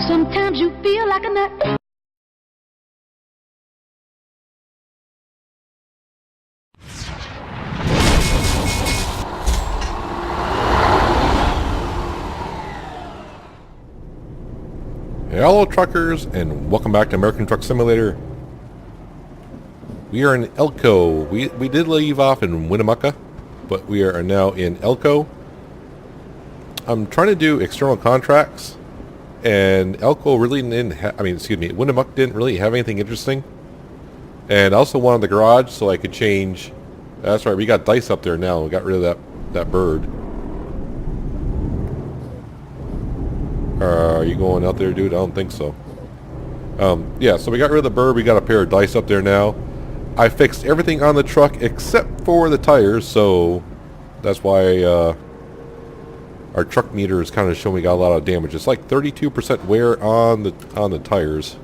Sometimes you feel like a nut. Hello truckers, and welcome back to American Truck Simulator. We are in Elko. We did leave off in Winnemucca, but we are now in Elko. I'm trying to do external contracts, and Elko really didn't Winnemucca didn't really have anything interesting. And I also wanted the garage so I could change. That's right, we got dice up there now. We got rid of that bird. Are you going out there, dude? I don't think so. Yeah, so we got rid of the bird. We got a pair of dice up there now. I fixed everything on the truck except for the tires, so that's why our truck meter is kind of showing we got a lot of damage. It's like 32% wear on the tires.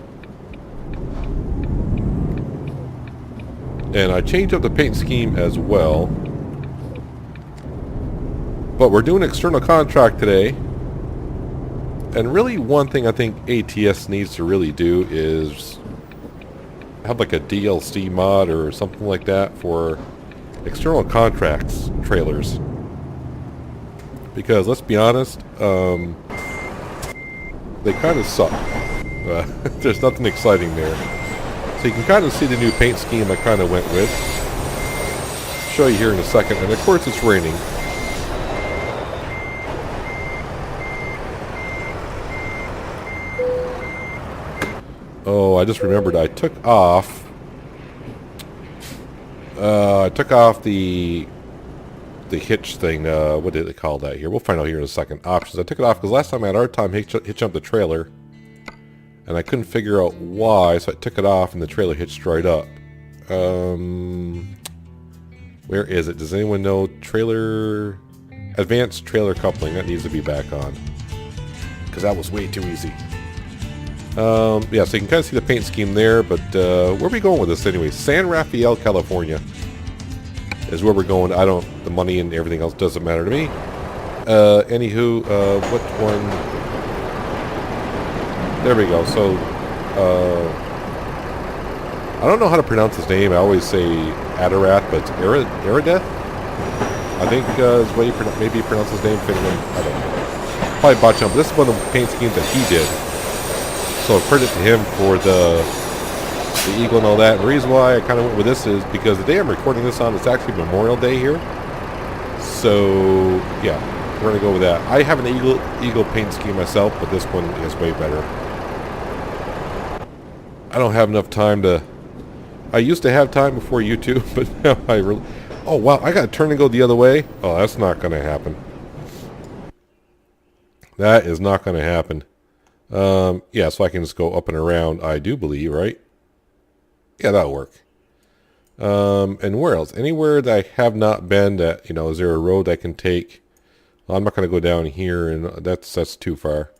And I changed up the paint scheme as well. But we're doing an external contract today. And really one thing I think ATS needs to really do is have like a DLC mod or something like that for external contracts trailers. Because let's be honest, they kind of suck. There's nothing exciting there. So you can kind of see the new paint scheme I kind of went with. I'll show you here in a second. And of course it's raining. Oh, I just remembered I took off the hitch thing. What did they call that here? We'll find out here in a second. Options. I took it off because last time I had a hard time hitch up the trailer. And I couldn't figure out why, so I took it off and the trailer hitched right up. Where is it? Does anyone know? Trailer... Advanced trailer coupling. That needs to be back on. Because that was way too easy. Yeah, so you can kind of see the paint scheme there, but where are we going with this anyway? San Rafael, California is where we're going. The money and everything else doesn't matter to me. Anywho, what one? There we go. So, I don't know how to pronounce his name. I always say Adarath, but it's Aradeth? I think is what maybe pronounce his name. Finland. I don't know. Probably botch him. This is one of the paint schemes that he did. So credit to him for the eagle and all that. And the reason why I kind of went with this is because the day I'm recording this on, it's actually Memorial Day here. So, yeah, we're going to go with that. I have an eagle paint scheme myself, but this one is way better. I don't have enough time to... I used to have time before YouTube, but now I really... Oh, wow, I got to turn and go the other way? Oh, that's not going to happen. That is not going to happen. Yeah, so I can just go up and around, I do believe, right? Yeah, that'll work. And where else? Anywhere that I have not been that, is there a road I can take? Well, I'm not going to go down here, and that's too far.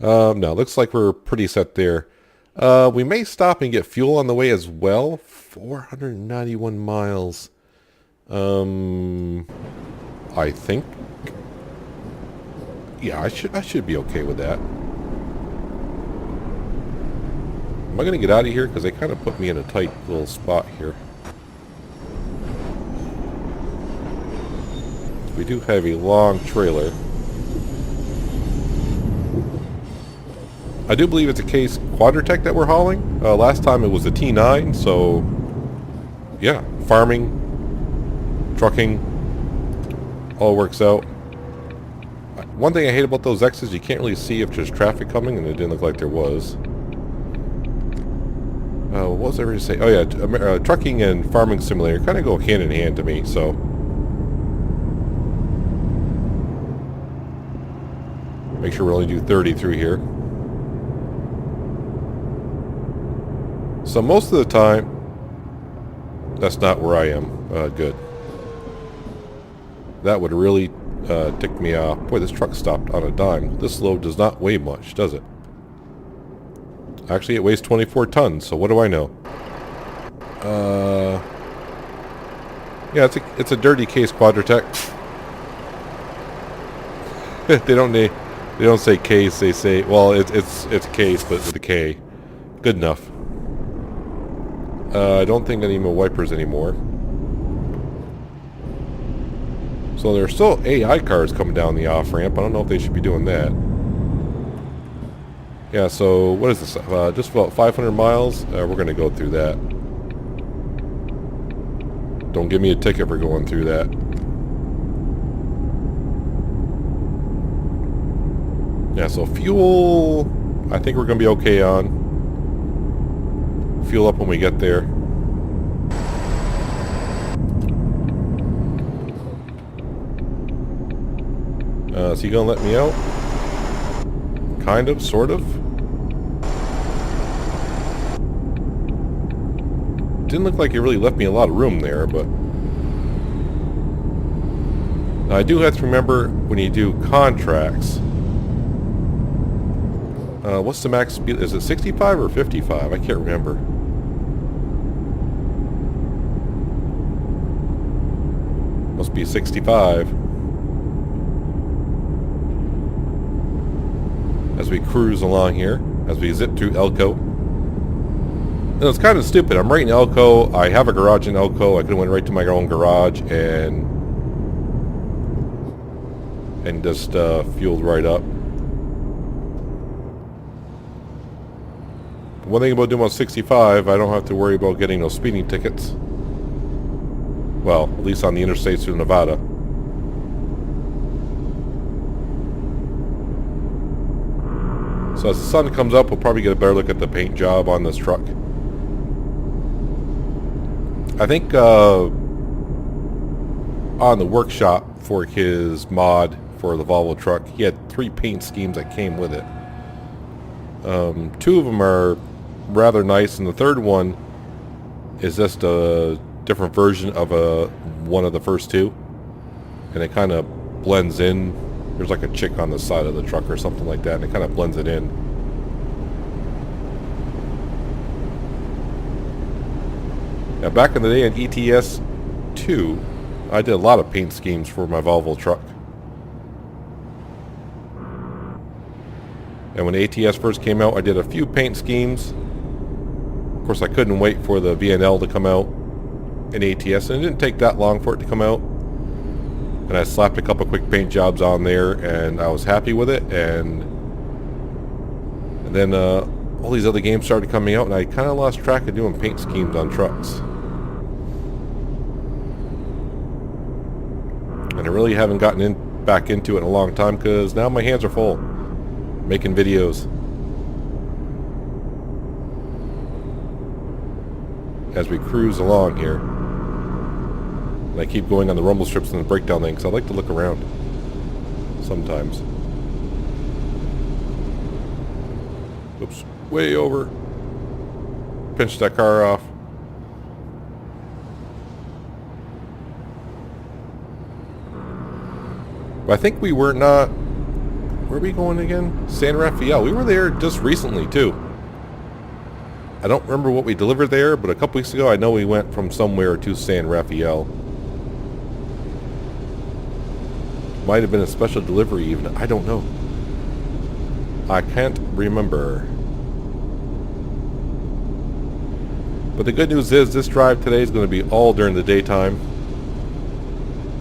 No, looks like we're pretty set there. We may stop and get fuel on the way as well. 491 miles. I think. Yeah, I should be okay with that. Am I going to get out of here? Because they kind of put me in a tight little spot here. We do have a long trailer. I do believe it's a case Quadratec that we're hauling. Last time it was a T9, so yeah, farming, trucking, all works out. One thing I hate about those X's, you can't really see if there's traffic coming, and it didn't look like there was. What was I going to say? Oh yeah, trucking and farming simulator kind of go hand in hand to me, so. Make sure we only do 30 through here. So most of the time, that's not where I am. Good. That would really tick me off. Boy, this truck stopped on a dime. This load does not weigh much, does it? Actually, it weighs 24 tons, so what do I know? Yeah, it's a dirty case Quadratec. They don't need... They don't say case, they say, well, it's a case, but with a K. Good enough. I don't think I need my wipers anymore. So there's still AI cars coming down the off-ramp. I don't know if they should be doing that. Yeah, so what is this? Just about 500 miles. We're going to go through that. Don't give me a ticket for going through that. Yeah, so fuel, I think we're going to be okay on. Fuel up when we get there. Is he going to let me out? Kind of, sort of. Didn't look like he really left me a lot of room there, but... Now, I do have to remember when you do contracts... what's the max speed? Is it 65 or 55? I can't remember. Must be 65. As we cruise along here, as we zip through Elko. And it's kind of stupid. I'm right in Elko. I have a garage in Elko. I could have went right to my own garage and just fueled right up. One thing about doing on 65, I don't have to worry about getting no speeding tickets. Well, at least on the interstates through Nevada. So as the sun comes up, we'll probably get a better look at the paint job on this truck. I think on the workshop for his mod for the Volvo truck, he had 3 paint schemes that came with it. 2 of them are rather nice, and the third one is just a different version of one of the first 2, and it kind of blends in. There's like a chick on the side of the truck or something like that, and it kind of blends it in. Now, back in the day in ETS 2, I did a lot of paint schemes for my Volvo truck. And when ATS first came out, I did a few paint schemes. Of course, I couldn't wait for the VNL to come out in ATS, and it didn't take that long for it to come out. And I slapped a couple quick paint jobs on there, and I was happy with it. And then all these other games started coming out, and I kind of lost track of doing paint schemes on trucks. And I really haven't gotten back into it in a long time, because now my hands are full making videos. As we cruise along here. And I keep going on the rumble strips and the breakdown lane because I like to look around sometimes. Oops, way over. Pinched that car off. But I think we were not... Where are we going again? San Rafael. We were there just recently too. I don't remember what we delivered there, but a couple weeks ago I know we went from somewhere to San Rafael. Might have been a special delivery even. I don't know. I can't remember. But the good news is this drive today is going to be all during the daytime.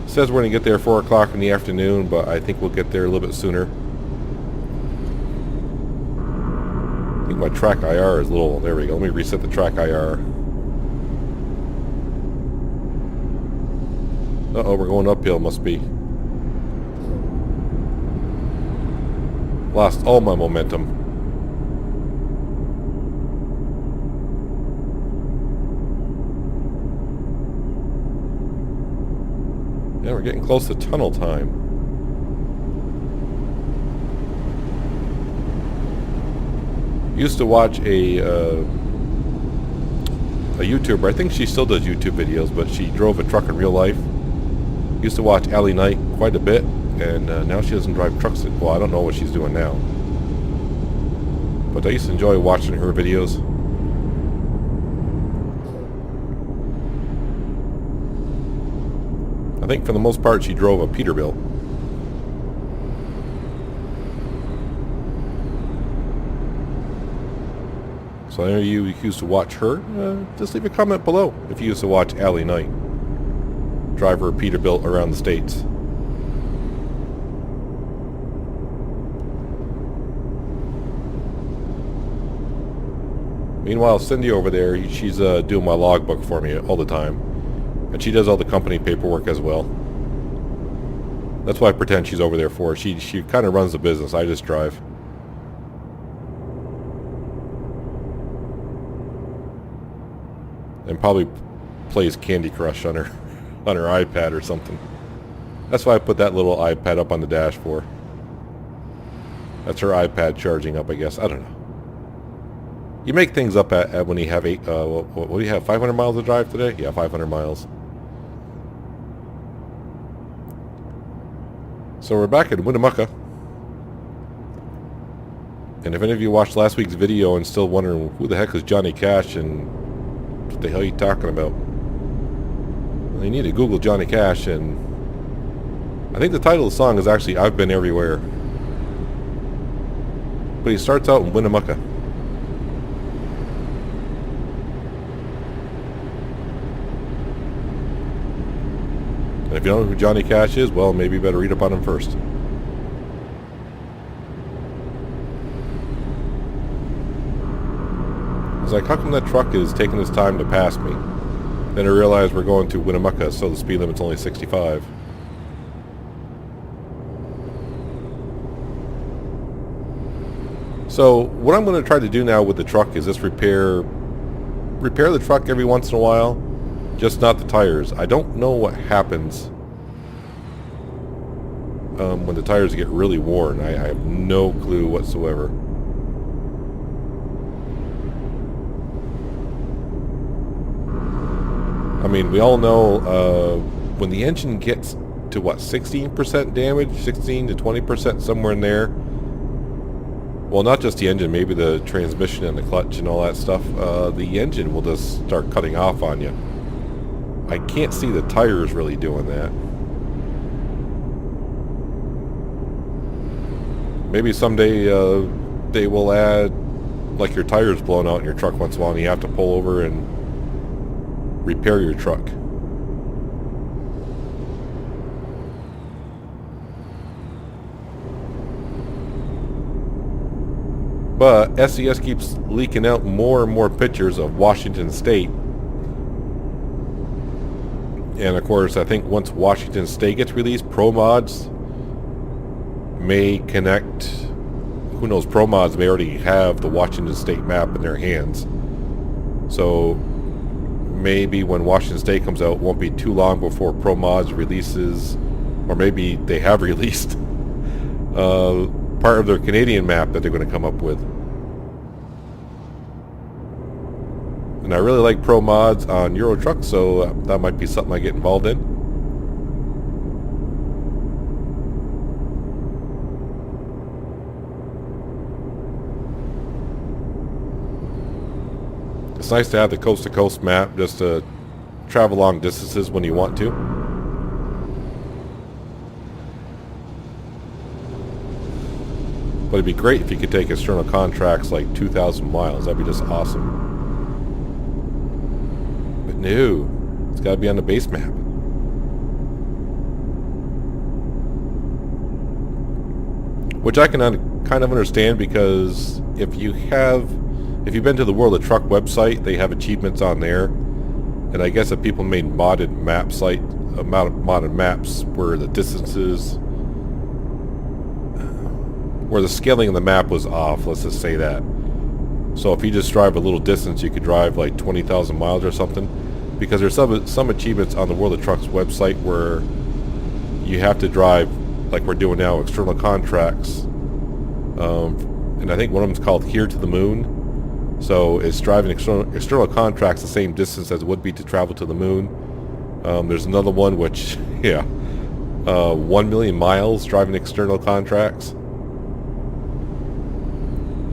It says we're going to get there 4 o'clock in the afternoon, but I think we'll get there a little bit sooner. I think my track IR is a little... There we go. Let me reset the track IR. Uh-oh, we're going uphill, must be. Lost all my momentum. Yeah, we're getting close to tunnel time. Used to watch a YouTuber. I think she still does YouTube videos, but she drove a truck in real life. Used to watch Allie Knight quite a bit, and now she doesn't drive trucks. Well, I don't know what she's doing now, but I used to enjoy watching her videos. I think for the most part she drove a Peterbilt. So any of you who used to watch her, just leave a comment below if you used to watch Allie Knight, driver Peterbilt around the States. Meanwhile, Cindy over there, she's doing my logbook for me all the time. And she does all the company paperwork as well. That's why I pretend she's over there for. She kind of runs the business. I just drive. And probably plays Candy Crush on her iPad or something. That's why I put that little iPad up on the dash for. That's her iPad charging up, I guess. I don't know. You make things up at when you have what do you have, 500 miles to drive today? Yeah, 500 miles. So we're back in Winnemucca. And if any of you watched last week's video and still wondering who the heck is Johnny Cash and what the hell are you talking about? Well, you need to Google Johnny Cash, and I think the title of the song is actually I've Been Everywhere. But he starts out in Winnemucca. And if you don't know who Johnny Cash is, well, maybe you better read up on him first. It's like, how come that truck is taking its time to pass me? Then I realized we're going to Winnemucca, so the speed limit's only 65. So what I'm going to try to do now with the truck is just repair the truck every once in a while. Just not the tires. I don't know what happens when the tires get really worn. I have no clue whatsoever. I mean, we all know when the engine gets to what, 16% damage, 16 to 20%, somewhere in there. Well, not just the engine, maybe the transmission and the clutch and all that stuff. The engine will just start cutting off on you. I can't see the tires really doing that. Maybe someday they will add, like, your tires blown out in your truck once in a while and you have to pull over and repair your truck. But SES keeps leaking out more and more pictures of Washington State. And of course, I think once Washington State gets released, ProMods may connect. Who knows, ProMods may already have the Washington State map in their hands. So maybe when Washington State comes out, it won't be too long before ProMods releases, or maybe they have released part of their Canadian map that they're going to come up with. And I really like ProMods on Euro Truck, so that might be something I get involved in. It's nice to have the coast-to-coast map just to travel long distances when you want to. But it'd be great if you could take external contracts like 2,000 miles. That'd be just awesome. But no, it's got to be on the base map. Which I can kind of understand, because if you've been to the World of Truck website, they have achievements on there. And I guess if people made modded maps where the distances, where the scaling of the map was off, let's just say that. So if you just drive a little distance, you could drive like 20,000 miles or something. Because there's some achievements on the World of Trucks website where you have to drive, like we're doing now, external contracts. And I think one of them is called Here to the Moon. So it's driving external contracts the same distance as it would be to travel to the moon. There's another one which, 1 million miles driving external contracts.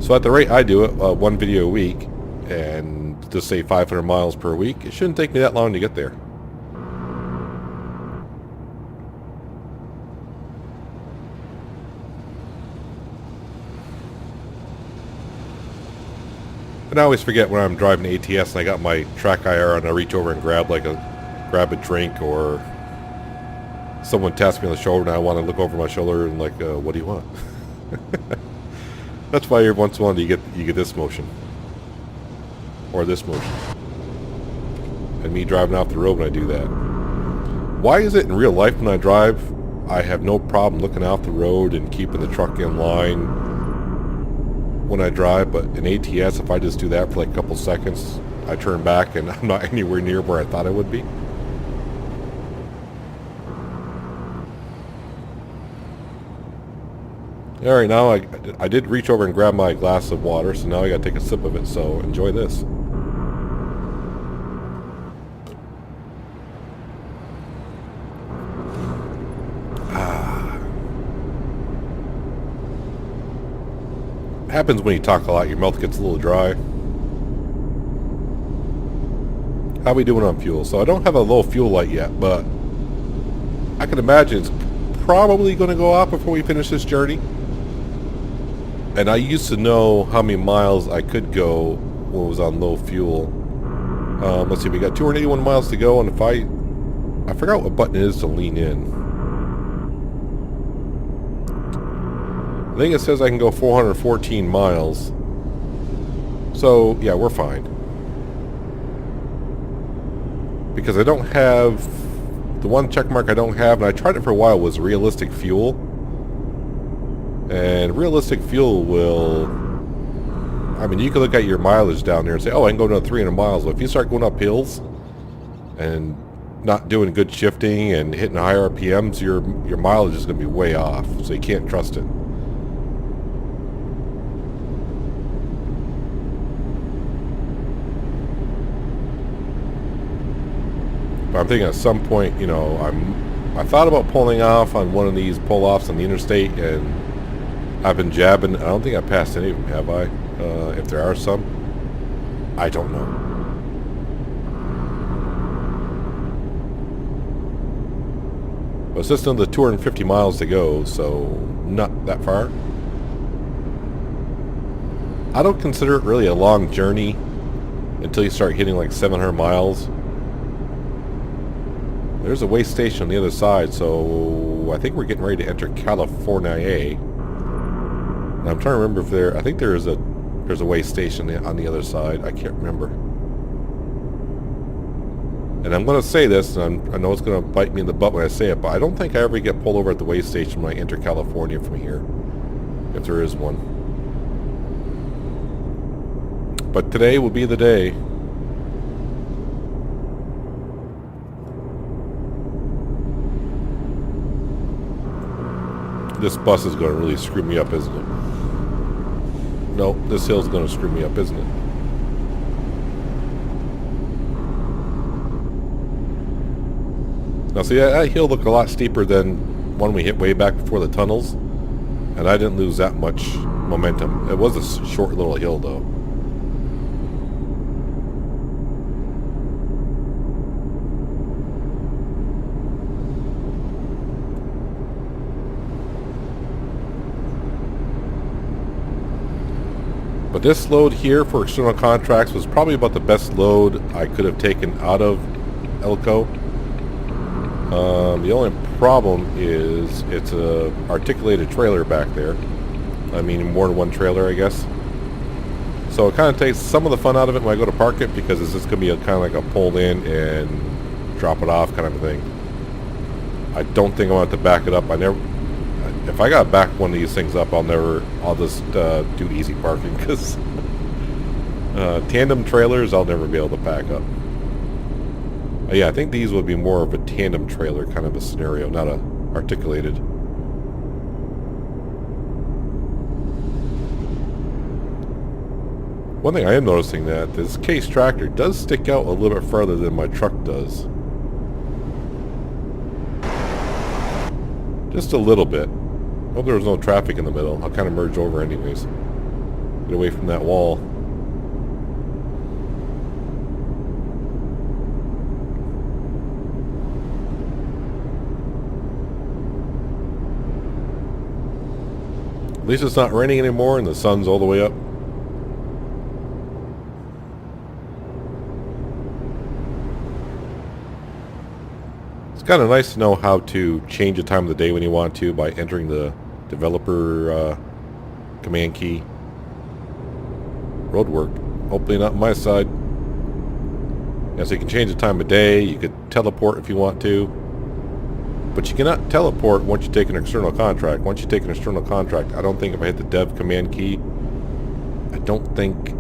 So at the rate I do it, one video a week, and just say 500 miles per week, it shouldn't take me that long to get there. And I always forget when I'm driving ATS and I got my track IR and I reach over and grab a drink, or someone taps me on the shoulder and I want to look over my shoulder and like, what do you want? That's why every once in a while you get this motion. Or this motion. And me driving off the road when I do that. Why is it in real life when I drive, I have no problem looking off the road and keeping the truck in line when I drive, but in ATS, if I just do that for like a couple seconds, I turn back and I'm not anywhere near where I thought I would be. Alright, now I did reach over and grab my glass of water, so now I gotta take a sip of it, so enjoy this. Happens when you talk a lot, your mouth gets a little dry. How we doing on fuel? So I don't have a low fuel light yet, but I can imagine it's probably going to go off before we finish this journey. And I used to know how many miles I could go when it was on low fuel. Let's see, we got 281 miles to go, and if I forgot what button it is to lean in. I think it says I can go 414 miles. So, yeah, we're fine. Because I don't have... The one check mark I don't have, and I tried it for a while, was realistic fuel. And realistic fuel will... I mean, you can look at your mileage down there and say, oh, I can go down 300 miles. But if you start going up hills and not doing good shifting and hitting higher RPMs, your mileage is going to be way off. So you can't trust it. But I'm thinking at some point, you know, I thought about pulling off on one of these pull-offs on the interstate, and I've been jabbing. I don't think I passed any of them, have I? If there are some, I don't know. But it's just another 250 miles to go, so not that far. I don't consider it really a long journey until you start hitting like 700 miles. There's a way station on the other side, so I think we're getting ready to enter California. And I'm trying to remember if I think there's a way station on the other side. I can't remember. And I'm going to say this, and I know it's going to bite me in the butt when I say it, but I don't think I ever get pulled over at the way station when I enter California from here, if there is one. But today will be the day. This bus is going to really screw me up, isn't it? No, this hill's going to screw me up, isn't it? Now see, that hill looked a lot steeper than one we hit way back before the tunnels. And I didn't lose that much momentum. It was a short little hill, though. But this load here for external contracts was probably about the best load I could have taken out of Elko. The only problem is it's a articulated trailer back there. I mean, more than one trailer, I guess. So it kind of takes some of the fun out of it when I go to park it, because it's just going to be kind of like a pull in and drop it off kind of a thing. I don't think I want to back it up. If I got to back one of these things up, I'll just do easy parking, because tandem trailers I'll never be able to back up. Yeah, I think these would be more of a tandem trailer kind of a scenario, not a articulated. One thing I am noticing that this Case tractor does stick out a little bit further than my truck does. Just a little bit. Hope there was no traffic in the middle. I'll kind of merge over anyways. Get away from that wall. At least it's not raining anymore and the sun's all the way up. kind of nice to know how to change the time of the day when you want to by entering the developer command key. Road work. Hopefully not on my side. Yeah, so you can change the time of day. You could teleport if you want to. But you cannot teleport once you take an external contract. Once you take an external contract, I don't think if I hit the dev command key, I don't think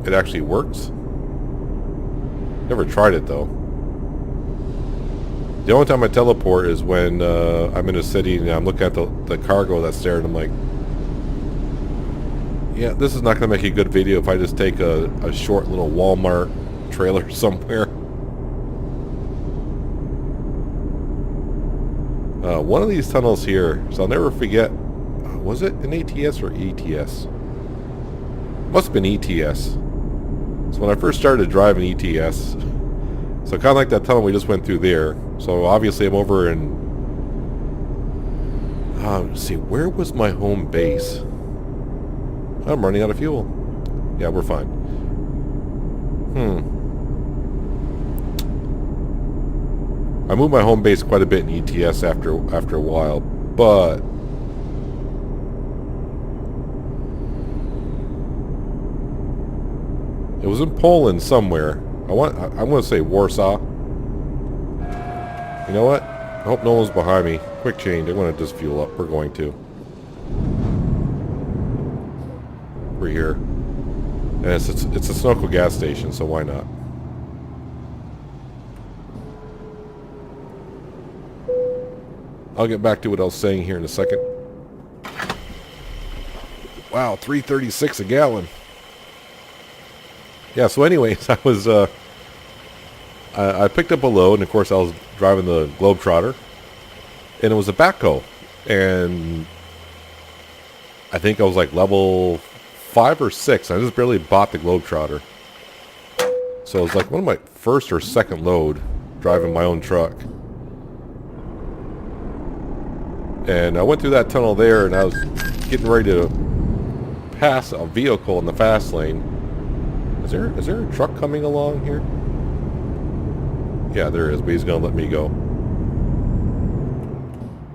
it actually works. Never tried it though. The only time I teleport is when I'm in a city and I'm looking at the cargo that's there and I'm like, yeah, this is not going to make a good video if I just take a short little Walmart trailer somewhere. One of these tunnels here, so I'll never forget, was it an ATS or ETS? Must have been ETS. So when I first started driving ETS, so kind of like that tunnel we just went through there. So obviously I'm over in, let's see, where was my home base? I'm running out of fuel. Yeah, we're fine. I moved my home base quite a bit in ETS after a while, but it was in Poland somewhere. I'm going to say Warsaw. You know what? I hope no one's behind me. Quick change. I'm going to just fuel up. We're going to. We're here. And it's a Sunoco gas station, so why not? I'll get back to what I was saying here in a second. Wow, $3.36 a gallon. Yeah, so anyways, I was I picked up a load, and of course I was driving the Globetrotter, and it was a backhoe, and I think I was like level 5 or 6. I just barely bought the Globetrotter, so it was like one of my first or second load driving my own truck, and I went through that tunnel there, and I was getting ready to pass a vehicle in the fast lane. Is there a truck coming along here? Yeah, there is, but he's going to let me go.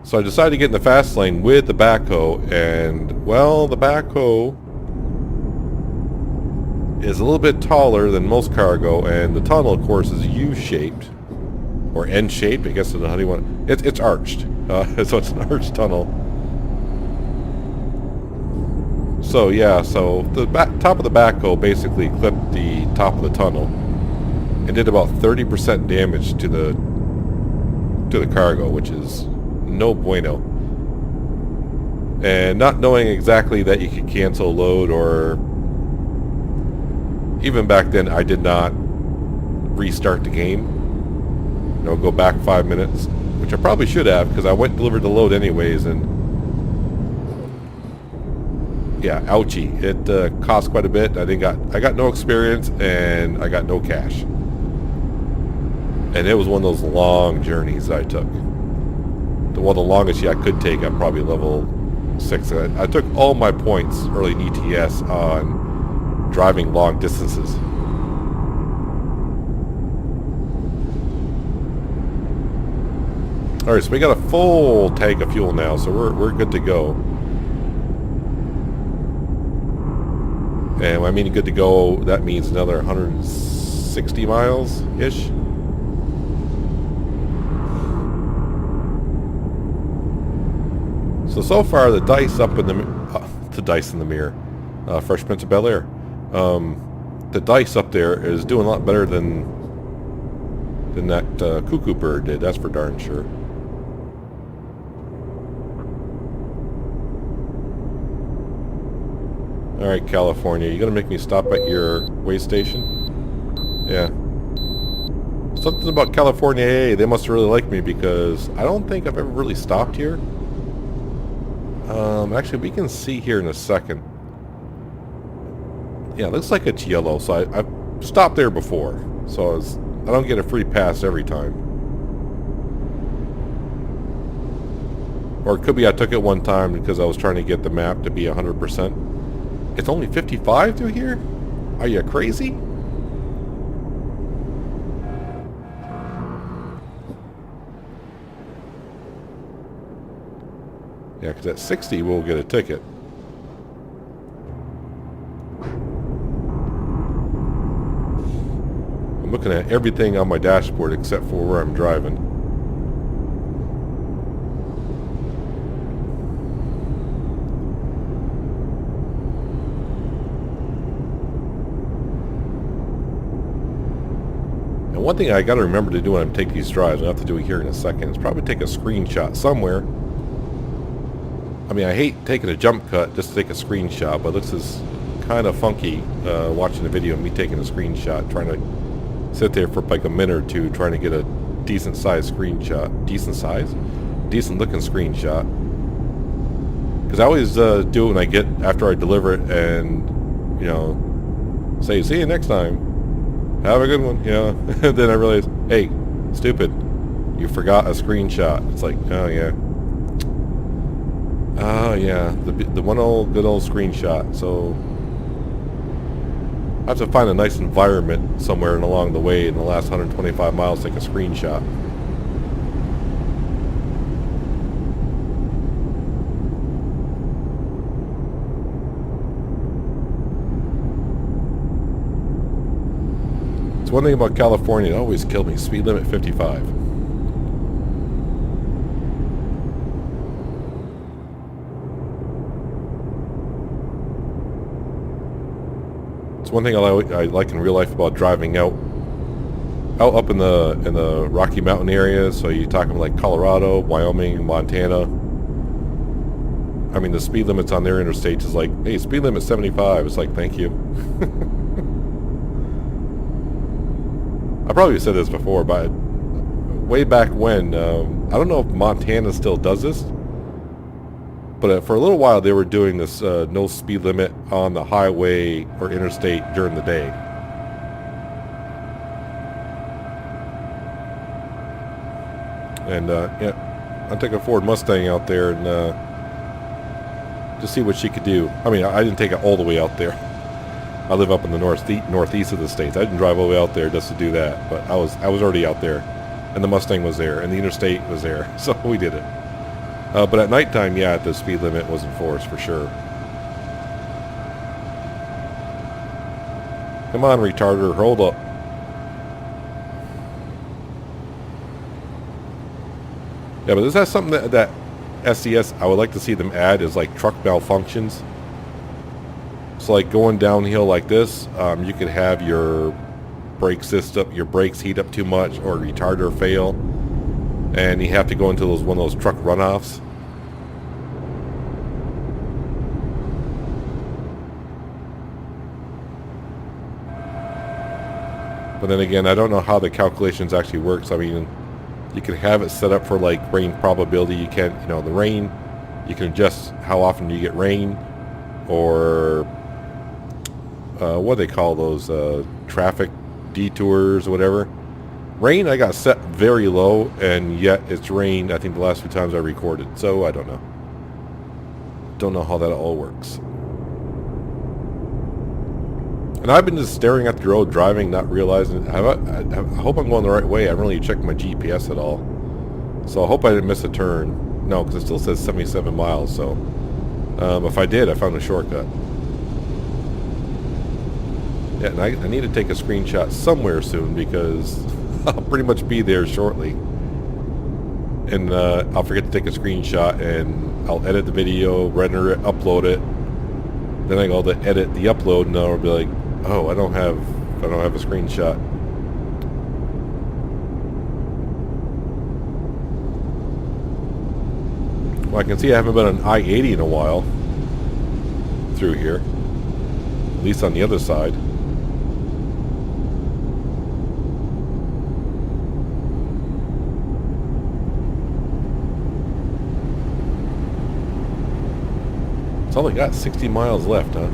So I decided to get in the fast lane with the backhoe, and, well, the backhoe is a little bit taller than most cargo, and the tunnel, of course, is U-shaped, or N-shaped, I guess, I don't know how do you want it. It's arched, so it's an arched tunnel. So yeah, so the top of the backhoe basically clipped the top of the tunnel and did about 30% damage to the cargo, which is no bueno. And not knowing exactly that you could cancel load, or even back then I did not restart the game. You know, go back 5 minutes, which I probably should have, because I went and delivered the load anyways, and yeah, ouchie. It cost quite a bit. I got no experience, and I got no cash. And it was one of those long journeys I took. Well, the longest I could take, I'm probably level 6. I took all my points early in ETS on driving long distances. Alright, so we got a full tank of fuel now, so we're good to go. And when I mean good to go, that means another 160 miles-ish. So far, the dice up in the mirror, Fresh Prince of Bel-Air. The dice up there is doing a lot better than that cuckoo bird did. That's for darn sure. Alright, California, you gonna make me stop at your way station? Yeah. Something about California, hey, they must really like me, because I don't think I've ever really stopped here. Actually, we can see here in a second. Yeah, it looks like it's yellow, so I've stopped there before. So I don't get a free pass every time. Or it could be I took it one time because I was trying to get the map to be 100%. It's only 55 through here? Are you crazy? Yeah, because at 60 we'll get a ticket. I'm looking at everything on my dashboard except for where I'm driving. And one thing I got to remember to do when I take these drives, I'll have to do it here in a second, is probably take a screenshot somewhere. I mean, I hate taking a jump cut just to take a screenshot, but this is kind of funky watching the video of me taking a screenshot, trying to sit there for like a minute or two trying to get a decent sized screenshot. Decent size? Decent looking screenshot. Because I always do it when I get, after I deliver it and, you know, say, see you next time. Have a good one, you know. Then I realize, hey, stupid, you forgot a screenshot. It's like, oh yeah. Oh yeah, the one good old screenshot. So I have to find a nice environment somewhere and along the way in the last 125 miles to take a screenshot. It's one thing about California, it always killed me. Speed limit 55. It's one thing I like in real life about driving out up in the Rocky Mountain area. So you're talking like Colorado, Wyoming, Montana. I mean, the speed limits on their interstates is like, hey, speed limit 75. It's like, thank you. I probably said this before, but way back when, I don't know if Montana still does this, but for a little while they were doing this no speed limit on the highway or interstate during the day. And yeah, I'll take a Ford Mustang out there and just see what she could do. I mean, I didn't take it all the way out there. I live up in the northeast of the states. I didn't drive all the way out there just to do that, but I was already out there, and the Mustang was there, and the interstate was there, so we did it. But at nighttime, yeah, the speed limit was enforced for sure. Come on, retarder, hold up. Yeah, but is that something that SCS I would like to see them add is like truck malfunctions? So like going downhill like this, you could have your brake system, your brakes heat up too much, or retarder fail, and you have to go into one of those truck runoffs. But then again, I don't know how the calculations actually works. I mean, you can have it set up for like rain probability. You can, you know, the rain, you can adjust how often you get rain, or what do they call those, traffic detours or whatever. Rain I got set very low, and yet it's rained I think the last few times I recorded, so I don't know how that all works. And I've been just staring at the road driving, not realizing, I hope I'm going the right way. I haven't really checked my GPS at all, so I hope I didn't miss a turn. No, because it still says 77 miles, so if I did, I found a shortcut. Yeah, and I need to take a screenshot somewhere soon, because I'll pretty much be there shortly. And I'll forget to take a screenshot, and I'll edit the video, render it, upload it. Then I go to edit the upload, and I'll be like, oh, I don't have a screenshot. Well, I can see I haven't been on I-80 in a while through here, at least on the other side. It's only got 60 miles left, huh?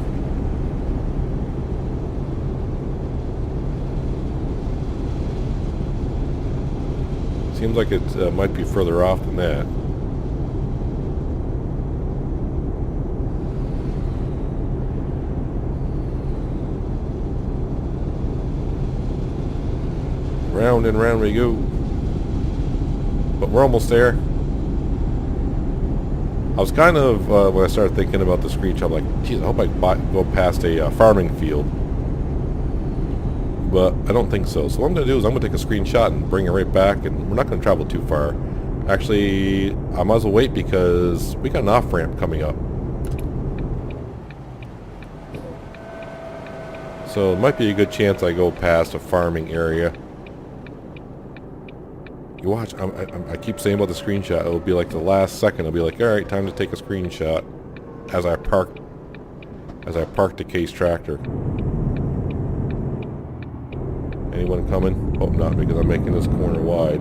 Seems like it might be further off than that. Round and round we go. But we're almost there. I was kind of, when I started thinking about the screenshot, like, geez, I hope I go past a farming field. But I don't think so. So what I'm going to do is I'm going to take a screenshot and bring it right back, and we're not going to travel too far. Actually, I might as well wait because we got an off-ramp coming up. So it might be a good chance I go past a farming area. You watch, I keep saying about the screenshot, it'll be like the last second, it'll be like, alright, time to take a screenshot as I park the case tractor. Anyone coming? Hope not, because I'm making this corner wide.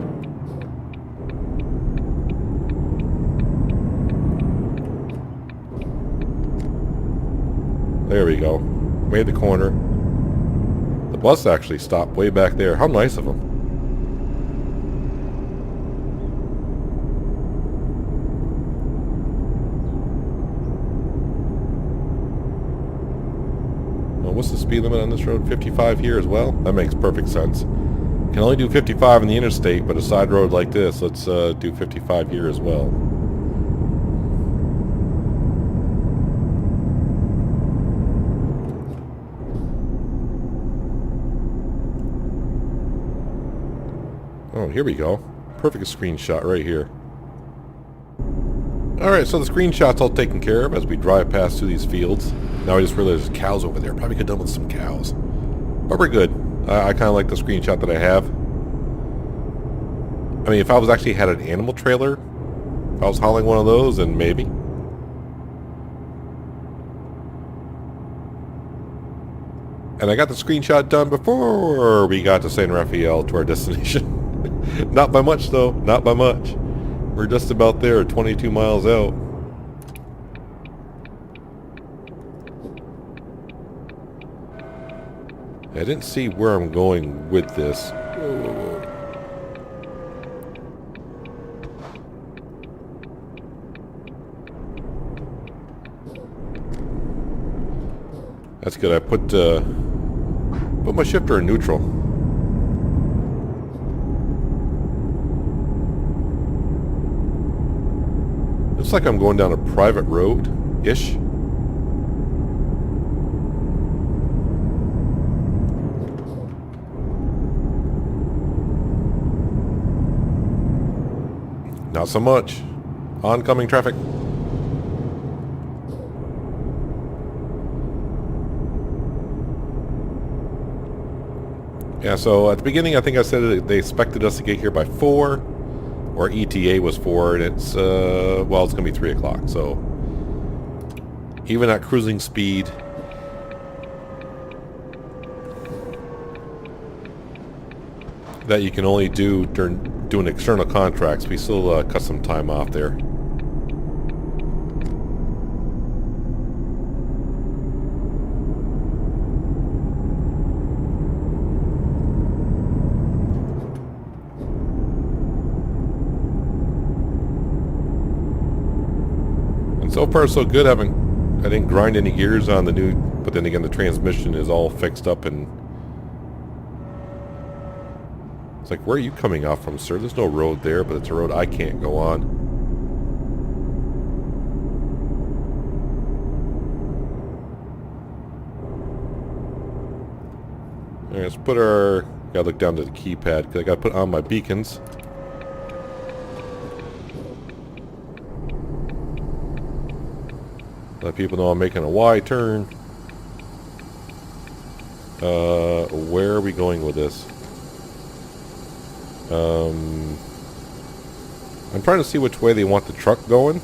There we go. Made the corner. The bus actually stopped way back there. How nice of them. What's the speed limit on this road? 55 here as well? That makes perfect sense. Can only do 55 in the interstate, but a side road like this, let's do 55 here as well. Oh, here we go. Perfect screenshot right here. Alright, so the screenshot's all taken care of as we drive past through these fields. Now I just realized there's cows over there. Probably could have done with some cows. But we're good. I kind of like the screenshot that I have. I mean, if I was actually had an animal trailer, if I was hauling one of those, then maybe. And I got the screenshot done before we got to San Rafael, to our destination. Not by much, though. Not by much. We're just about there, 22 miles out. I didn't see where I'm going with this. Whoa, whoa, whoa. That's good. I put my shifter in neutral. Looks like I'm going down a private road-ish. Not so much. Oncoming traffic. Yeah, so at the beginning I think I said that they expected us to get here by 4, or ETA was 4, and it's, well, it's going to be 3 o'clock, so even at cruising speed, that you can only do during doing external contracts, we still cut some time off there. And so far so good. I didn't grind any gears on the new, but then again the transmission is all fixed up and it's like, where are you coming off from, sir? There's no road there, but it's a road I can't go on. Alright, let's put our... Gotta look down to the keypad, because I gotta put on my beacons. Let people know I'm making a Y turn. Where are we going with this? I'm trying to see which way they want the truck going.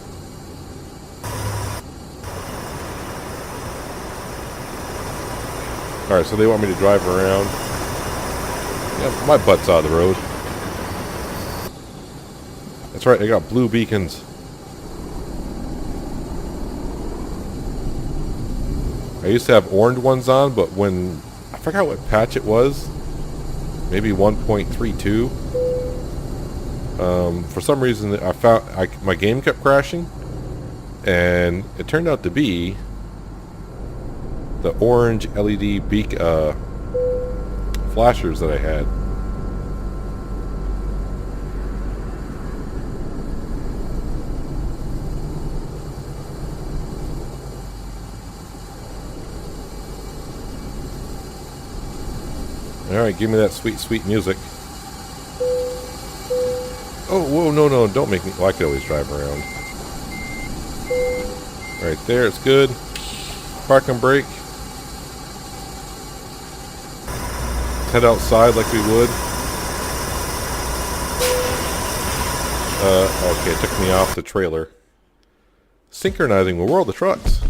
Alright, so they want me to drive around. Yeah, my butt's out of the road. That's right, I got blue beacons. I used to have orange ones on, but when... I forgot what patch it was. Maybe 1.32. For some reason, I found my game kept crashing, and it turned out to be the orange LED flashers that I had. Alright, give me that sweet, sweet music. Oh, whoa, no, no, don't make me... Well, I could always drive around. Right there, it's good. Park and brake. Head outside like we would. Okay, it took me off the trailer. Synchronizing the world of trucks.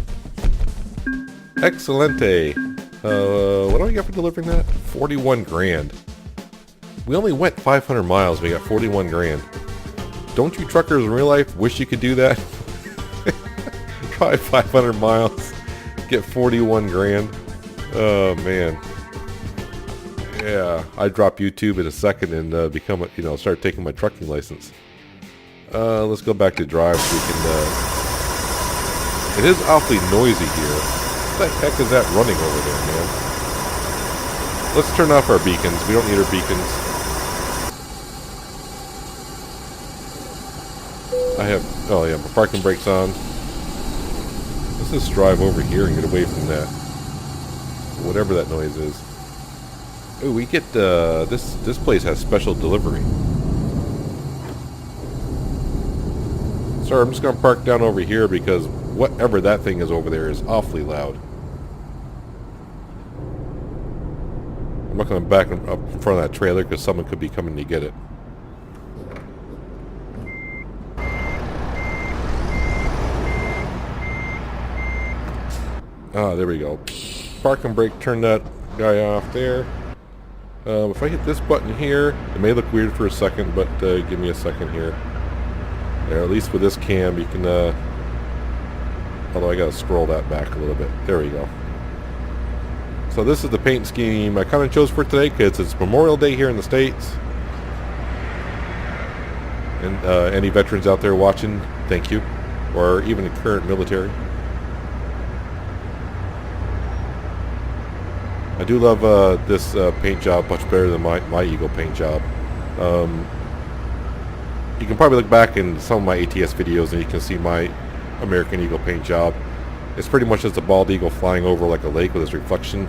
Excelente. What do we get for delivering that? 41 grand. We only went 500 miles, we got 41 grand. Don't you truckers in real life wish you could do that? Drive 500 miles, get 41 grand. Oh man. Yeah, I'd drop YouTube in a second and become a, start taking my trucking license. Let's go back to drive so we can, it is awfully noisy here. What the heck is that running over there, man? Let's turn off our beacons. We don't need our beacons. I have, oh yeah, my parking brake's on. Let's just drive over here and get away from that. Whatever that noise is. Oh, we get, this place has special delivery. Sorry, I'm just going to park down over here because whatever that thing is over there is awfully loud. I'm not going to back up in front of that trailer because someone could be coming to get it. Ah, there we go. Park and brake, turn that guy off there. If I hit this button here, it may look weird for a second, but give me a second here. There, at least with this cam, you can, although I gotta scroll that back a little bit. There we go. So this is the paint scheme I kind of chose for today because it's Memorial Day here in the States. And any veterans out there watching, thank you. Or even the current military. I do love this paint job much better than my Eagle paint job. You can probably look back in some of my ATS videos and you can see my American Eagle paint job. It's pretty much just a bald eagle flying over like a lake with its reflection.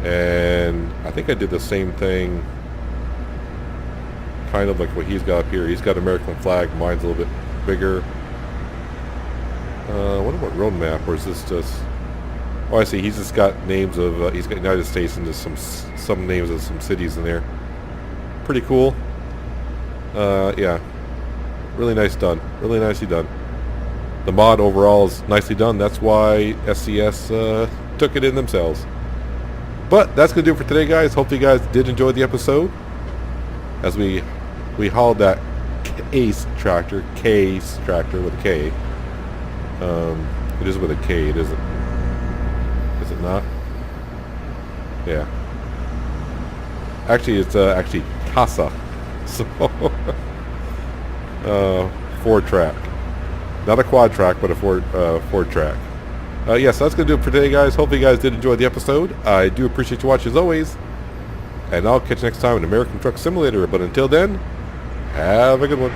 And I think I did the same thing, kind of like what he's got up here. He's got American flag, mine's a little bit bigger. What about road map, or is this just... Oh, I see, he's just got names of, he's got United States and just some names of some cities in there. Pretty cool. Yeah. Really nice done. Really nicely done. The mod overall is nicely done. That's why SCS took it in themselves. But that's going to do it for today, guys. Hopefully you guys did enjoy the episode. As we hauled that Case tractor with a K. It is with a K, it isn't. Is it not? Yeah. Actually, it's actually Casa. So, Ford track. Not a quad track, but a Ford track. Yes, that's going to do it for today, guys. Hopefully you guys did enjoy the episode. I do appreciate you watching as always. And I'll catch you next time in American Truck Simulator. But until then, have a good one.